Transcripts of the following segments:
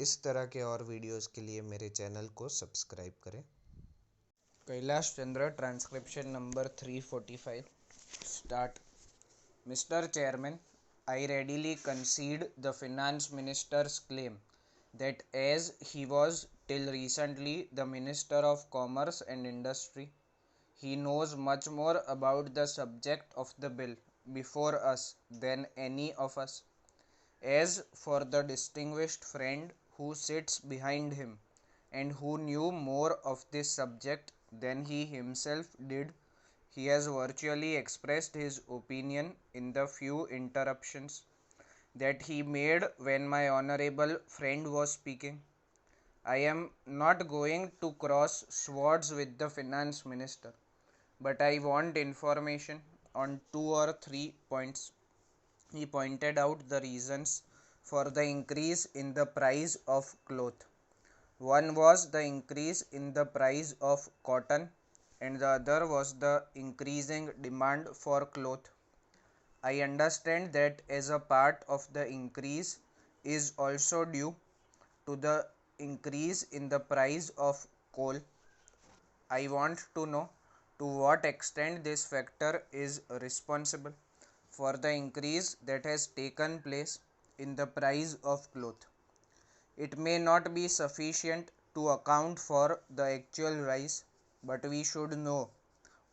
इस तरह के और वीडियोस के लिए मेरे चैनल को सब्सक्राइब करें। Kailash Chandra, transcription number 345. Start. Mr. Chairman, I readily concede the Finance Minister's claim that as he was till recently the Minister of Commerce and Industry, he knows much more about the subject of the bill before us than any of us. As for the distinguished friend who sits behind him, and who knew more of this subject than he himself did, he has virtually expressed his opinion in the few interruptions that he made when my honorable friend was speaking. I am not going to cross swords with the finance minister, but I want information on 2 or 3 points. He pointed out the reasons for the increase in the price of cloth. One was the increase in the price of cotton, and the other was the increasing demand for cloth. I understand that as a part of the increase is also due to the increase in the price of coal. I want to know to what extent this factor is responsible for the increase that has taken place in the price of cloth. It may not be sufficient to account for the actual rise, but we should know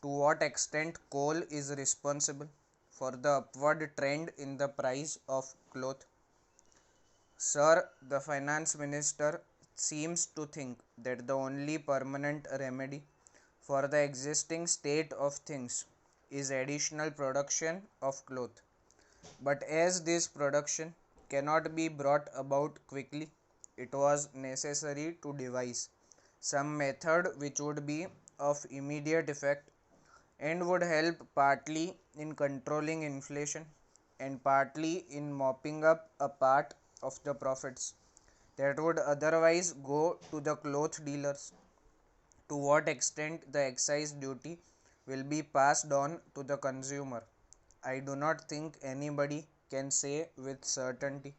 to what extent coal is responsible for the upward trend in the price of cloth. Sir, the finance minister seems to think that the only permanent remedy for the existing state of things is additional production of cloth. But as this production cannot be brought about quickly, it was necessary to devise some method which would be of immediate effect and would help partly in controlling inflation and partly in mopping up a part of the profits that would otherwise go to the cloth dealers. To what extent the excise duty will be passed on to the consumer, I do not think anybody can say with certainty.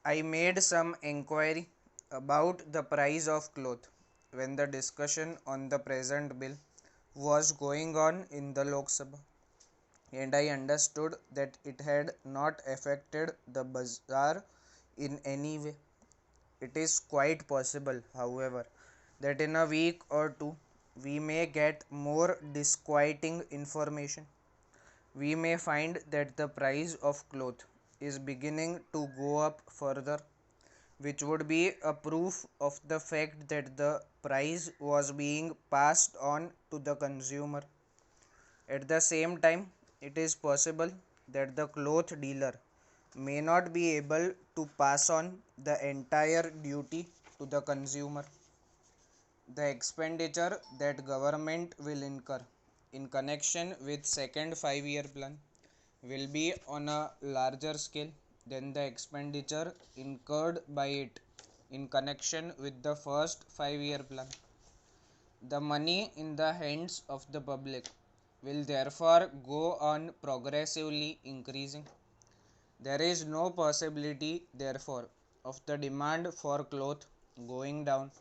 I made some enquiry about the price of cloth when the discussion on the present bill was going on in the Lok Sabha, and I understood that it had not affected the bazaar in any way. It is quite possible, however, that in a week or two we may get more disquieting information. We may find that the price of cloth is beginning to go up further, which would be a proof of the fact that the price was being passed on to the consumer. At the same time, it is possible that the cloth dealer may not be able to pass on the entire duty to the consumer. The expenditure that government will incur in connection with second 5-year plan will be on a larger scale than the expenditure incurred by it in connection with the first 5-year plan. The money in the hands of the public will therefore go on progressively increasing. There is no possibility, therefore, of the demand for cloth going down.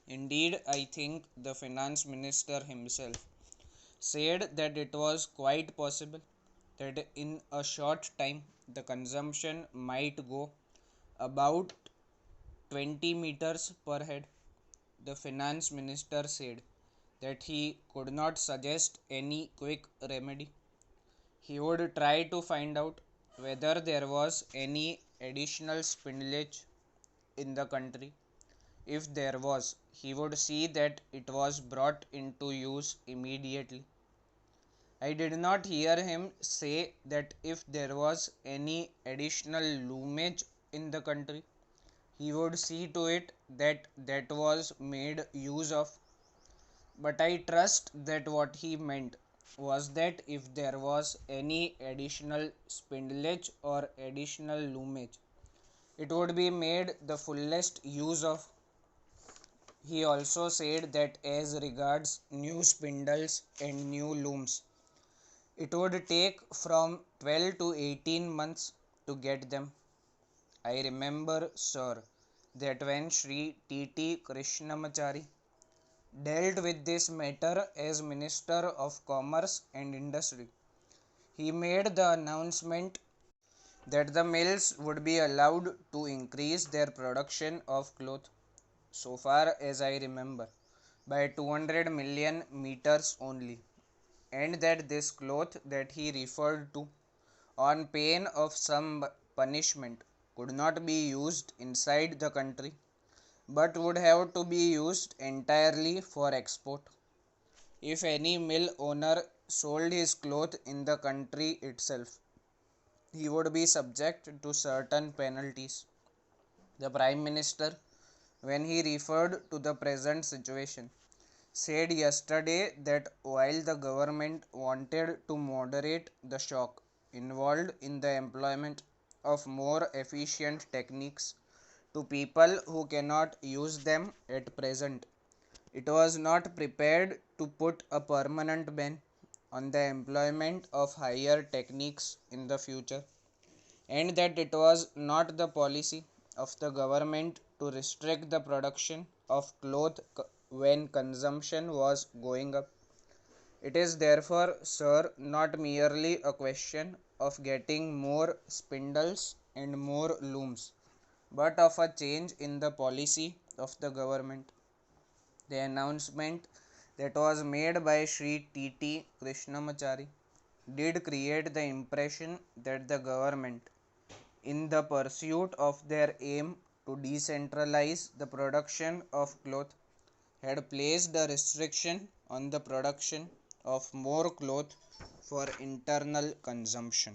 Indeed, I think the finance minister himself said that it was quite possible that in a short time the consumption might go about 20 meters per head. The finance minister said that he could not suggest any quick remedy. He would try to find out whether there was any additional spillage in the country. If there was, he would see that it was brought into use immediately. I did not hear him say that if there was any additional loomage in the country, he would see to it that that was made use of. But I trust that what he meant was that if there was any additional spindlage or additional loomage, it would be made the fullest use of. He also said that as regards new spindles and new looms, it would take from 12 to 18 months to get them. I remember, sir, that when Sri T.T. Krishnamachari dealt with this matter as Minister of Commerce and Industry, he made the announcement that the mills would be allowed to increase their production of cloth, so far as I remember, by 200 million meters only, and that this cloth that he referred to, on pain of some punishment, could not be used inside the country but would have to be used entirely for export. If any mill owner sold his cloth in the country itself, he would be subject to certain penalties. The Prime Minister, when he referred to the present situation, said yesterday that while the government wanted to moderate the shock involved in the employment of more efficient techniques to people who cannot use them at present, it was not prepared to put a permanent ban on the employment of higher techniques in the future, and that it was not the policy of the government to restrict the production of cloth when consumption was going up. It is therefore, sir, not merely a question of getting more spindles and more looms, but of a change in the policy of the government. The announcement that was made by Sri T.T. Krishnamachari did create the impression that the government, in the pursuit of their aim to decentralize the production of cloth, had placed a restriction on the production of more cloth for internal consumption.